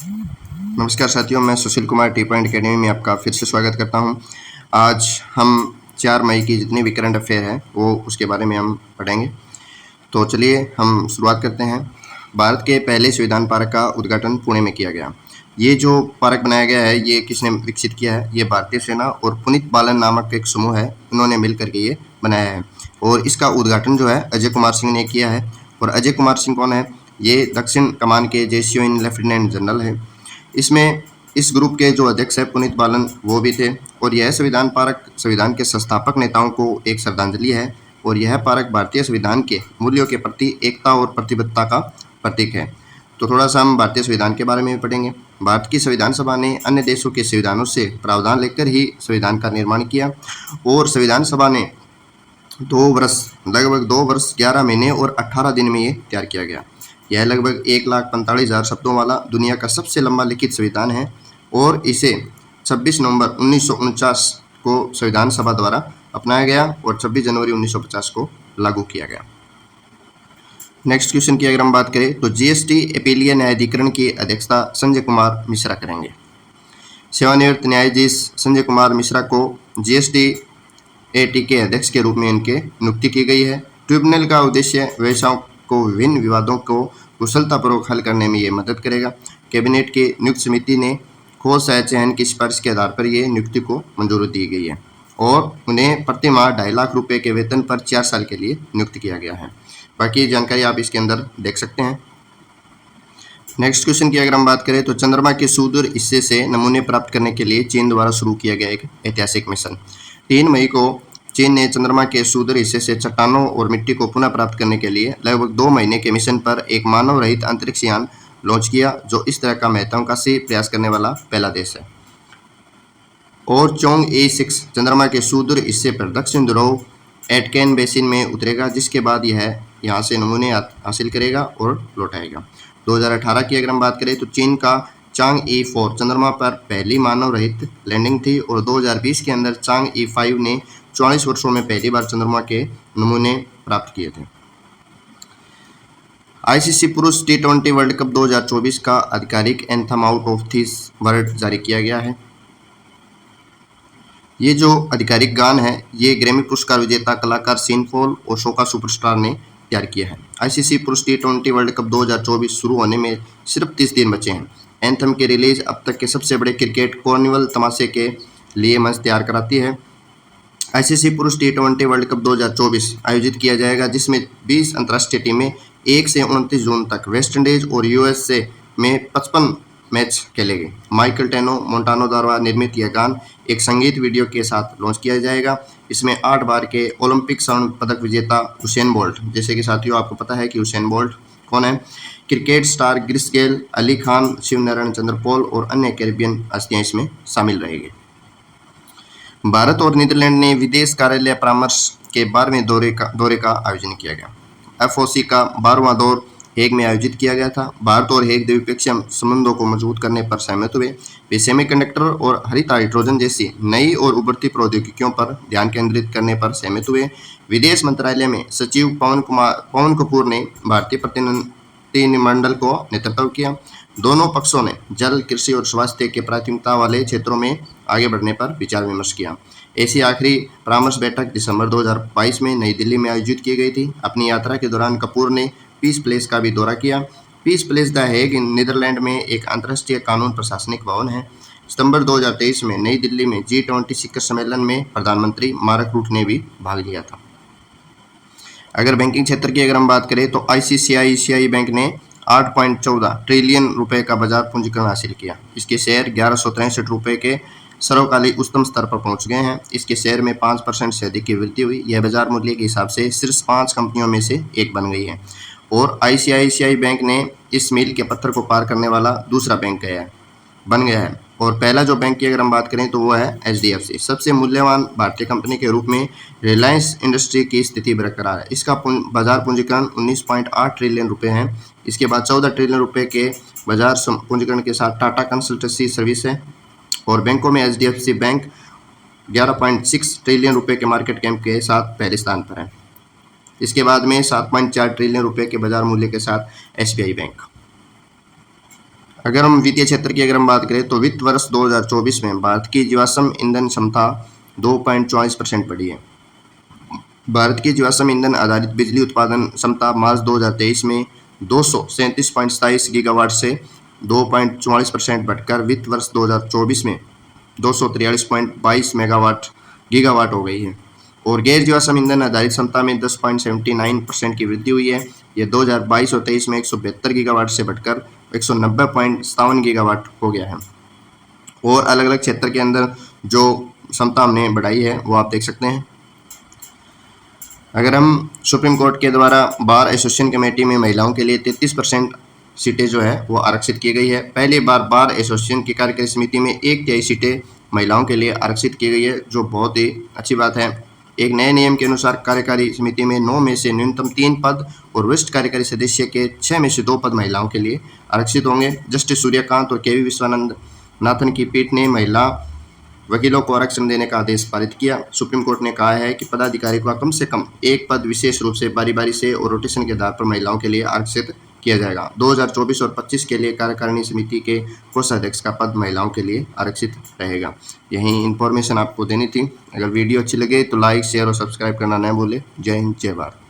नमस्कार साथियों, मैं Sushil Kumar T point academy में आपका फिर से स्वागत करता हूं। आज हम 4 मई की जितनी भी करंट अफेयर है वो उसके बारे में हम पढ़ेंगे। तो चलिए हम शुरुआत करते हैं। भारत के पहले संविधान पार्क का उद्घाटन पुणे में किया गया। ये जो पार्क बनाया गया है ये किसने विकसित किया है? ये भारतीय सेना और पुनीत बालन नामक एक समूह है, उन्होंने मिल करके ये बनाया है। और इसका उद्घाटन जो है अजय कुमार सिंह ने किया है। और अजय कुमार सिंह कौन है? ये दक्षिण कमान के जेसीओ इन लेफ्टिनेंट जनरल है। इसमें इस ग्रुप के जो अध्यक्ष है पुनीत बालन वो भी थे। और यह संविधान पार्क संविधान के संस्थापक नेताओं को एक श्रद्धांजलि है। और यह पार्क भारतीय संविधान के मूल्यों के प्रति एकता और प्रतिबद्धता का प्रतीक है। तो थोड़ा सा हम भारतीय संविधान के बारे में भी पढ़ेंगे। भारत की संविधान सभा ने अन्य देशों के संविधानों से प्रावधान लेकर ही संविधान का निर्माण किया। और संविधान सभा ने लगभग 2 वर्ष 11 महीने और 18 दिन में ये तैयार किया गया। यह लगभग 1,45,000 शब्दों वाला दुनिया का सबसे लंबा लिखित संविधान है। और इसे 26 नवंबर 1949 को संविधान सभा द्वारा अपनाया गया और 26 जनवरी 1950 को लागू किया गया। नेक्स्ट क्वेश्चन की अगर हम बात करें तो जीएसटी अपीलीय न्यायाधिकरण की अध्यक्षता संजय कुमार मिश्रा करेंगे। सेवानिवृत्त न्यायाधीश संजय कुमार मिश्रा को जीएसटी एटी के अध्यक्ष के रूप में इनके नियुक्ति की गई है। ट्रिब्यूनल का उद्देश्य व्यवसायों को विभिन्न विवादों को कुशलतापूर्वक हल करने में ये मदद करेगा। कैबिनेट की नियुक्त समिति ने खोज चयन की सिफारिश के आधार पर ये नियुक्ति को मंजूरी दी गई है और उन्हें प्रति माह 2.5 लाख रुपए के वेतन पर 4 साल के लिए नियुक्त किया गया है। बाकी जानकारी आप इसके अंदर देख सकते हैं। नेक्स्ट क्वेश्चन की अगर हम बात करें तो चंद्रमा के सुदूर हिस्से से नमूने प्राप्त करने के लिए चीन द्वारा शुरू किया गया एक ऐतिहासिक मिशन। 3 मई को चीन ने चंद्रमा के सुदूर हिस्से से चट्टानों और मिट्टी को पुनः प्राप्त करने के लिए लगभग 2 महीने के मिशन पर एक मानव रहित अंतरिक्ष यान लॉन्च किया, जो इस तरह का महत्वाकांक्षी प्रयास करने वाला पहला देश है। और चोंग-E6 चंद्रमा के सुदूर हिस्से पर दक्षिण ध्रुव एटकेन बेसिन में उतरेगा, जिसके बाद यह यहाँ से नमूने हासिल करेगा और लौटाएगा। 2018 की अगर हम बात करें तो चीन का चांग-E4 चंद्रमा पर पहली मानव रहित लैंडिंग थी और 2020 के अंदर चांग-E5 ने 44 वर्षों में पहली बार चंद्रमा के नमूने प्राप्त किए थे। आईसीसी पुरुष T20 वर्ल्ड कप 2024 का आधिकारिक anthem out of this world जारी किया गया है। ये जो आधिकारिक गान है ये ग्रैमी पुरस्कार विजेता कलाकार सीन पॉल और शोका सुपरस्टार ने तैयार किया है। आईसीसी पुरुष T20 वर्ल्ड कप 2024 शुरू होने में सिर्फ 30 दिन बचे हैं। एंथम की रिलीज अब तक के सबसे बड़े क्रिकेट कार्निवल तमाशे के लिए मंच तैयार कराती है। आईसीसी पुरुष T20 वर्ल्ड कप 2024 आयोजित किया जाएगा, जिसमें 20 अंतर्राष्ट्रीय टीमें 1 से 29 जून तक वेस्टइंडीज और यूएसए में 55 मैच खेलेंगे। माइकल टेनो मोंटानो द्वारा निर्मित यह गान एक संगीत वीडियो के साथ लॉन्च किया जाएगा। इसमें 8 बार के ओलंपिक स्वर्ण पदक विजेता हुसैन बोल्ट, जैसे कि साथियों आपको पता है कि हुसैन बोल्ट कौन है, क्रिकेट स्टार ग्रिस गेल, अली खान, शिव नारायण चंद्र पॉल और अन्य कैरिबियन हस्तियां इसमें शामिल रहेंगी। भारत और नीदरलैंड ने विदेश कार्यालय परामर्श के 12वें दौरे का आयोजन किया गया। एफओसी का 12वां दौर हेग में आयोजित किया गया था। भारत और हेग द्विपक्षीय संबंधों को मजबूत करने पर सहमत हुए। वे सेमीकंडक्टर और हरित हाइड्रोजन जैसी नई और उभरती प्रौद्योगिकियों पर ध्यान केंद्रित करने पर सहमत हुए। विदेश मंत्रालय में सचिव पवन कपूर ने भारतीय प्रतिनिधिमंडल को नेतृत्व किया। दोनों पक्षों ने जल, कृषि और स्वास्थ्य के प्राथमिकता वाले क्षेत्रों में आगे बढ़ने पर विचार विमर्श किया। ऐसी आखिरी परामर्श बैठक दिसंबर 2022 में नई दिल्ली में आयोजित की गई थी। अपनी यात्रा के दौरान कपूर ने पीस प्लेस का भी दौरा किया। Peace Palace the Hague Netherland में एक अंतर्राष्ट्रीय कानून प्रशासनिक भवन है। सितंबर 2023 में नई दिल्ली में G20 शिखर सम्मेलन में प्रधानमंत्री मार्क रूट ने भी भाग लिया था। अगर बैंकिंग क्षेत्र की अगर हम बात करें तो ICICI बैंक ने 8.14 ट्रिलियन रुपए का बाजार पूंजीकरण हासिल किया। इसके शेयर 1163 रुपए के सर्वकालिक उच्चतम स्तर पर पहुंच गए हैं। इसके शेयर में 5% से अधिक की वृद्धि हुई। यह बाजार मूल्य के हिसाब से शीर्ष 5 कंपनियों में से एक बन गई है और ICICI बैंक ने इस मील के पत्थर को पार करने वाला दूसरा बैंक बन गया है। और पहला जो बैंक की अगर हम बात करें तो वो है HDFC। सबसे मूल्यवान भारतीय कंपनी के रूप में रिलायंस इंडस्ट्री की स्थिति बरकरार है। इसका बाजार पूंजीकरण 19.8 ट्रिलियन रुपए है। इसके बाद 14 ट्रिलियन रुपए के बाजार पूंजीकरण के साथ टाटा कंसल्टेंसी सर्विस है। और बैंकों में HDFC बैंक 11.6 ट्रिलियन रुपए के मार्केट कैप के साथ पहले स्थान पर है। इसके बाद में 7.4 ट्रिलियन रुपए के बाजार मूल्य के साथ SBI बैंक। अगर हम वित्तीय क्षेत्र की अगर हम बात करें तो वित्त वर्ष 2024 में भारत की जीवाश्म ईंधन क्षमता 2.24% बढ़ी है। भारत की जीवाश्म ईंधन आधारित बिजली उत्पादन क्षमता मार्च 2023 में 237.27 गीगावाट से 2.44% बढ़कर वित्त वर्ष 2024 में 243.22 गीगावाट हो गई है। और गैर जीवाश्म ईंधन आधारित क्षमता में 10.79% की वृद्धि हुई है। ये 2022 और 23 में 172 गीगावाट से बढ़कर 190.57 गीगावाट हो गया है। और अलग अलग क्षेत्र के अंदर जो क्षमता हमने बढ़ाई है वो आप देख सकते हैं। अगर हम सुप्रीम कोर्ट के द्वारा बार एसोसिएशन कमेटी में महिलाओं के लिए 33% सीटें जो है वो आरक्षित की गई है। पहली बार बार एसोसिएशन की कार्यकारी समिति में 1/3 सीटें महिलाओं के लिए आरक्षित की गई है, जो बहुत ही अच्छी बात है। एक नए नियम के अनुसार कार्यकारी समिति में 9 में से न्यूनतम 3 पद और वरिष्ठ कार्यकारी सदस्य के 6 में से 2 पद महिलाओं के लिए आरक्षित होंगे। जस्टिस सूर्यकांत और केवी विश्वनाथन की पीठ ने महिला वकीलों को आरक्षण देने का आदेश पारित किया। सुप्रीम कोर्ट ने कहा है कि पदाधिकारी को कम से कम एक पद विशेष रूप से बारी बारी से और रोटेशन के आधार पर महिलाओं के लिए आरक्षित किया जाएगा। 2024 और 25 के लिए कार्यकारिणी समिति के कोषाध्यक्ष का पद महिलाओं के लिए आरक्षित रहेगा। यही इन्फॉर्मेशन आपको देनी थी। अगर वीडियो अच्छी लगे तो लाइक, शेयर और सब्सक्राइब करना न भूलें। जय हिंद, जय भारत।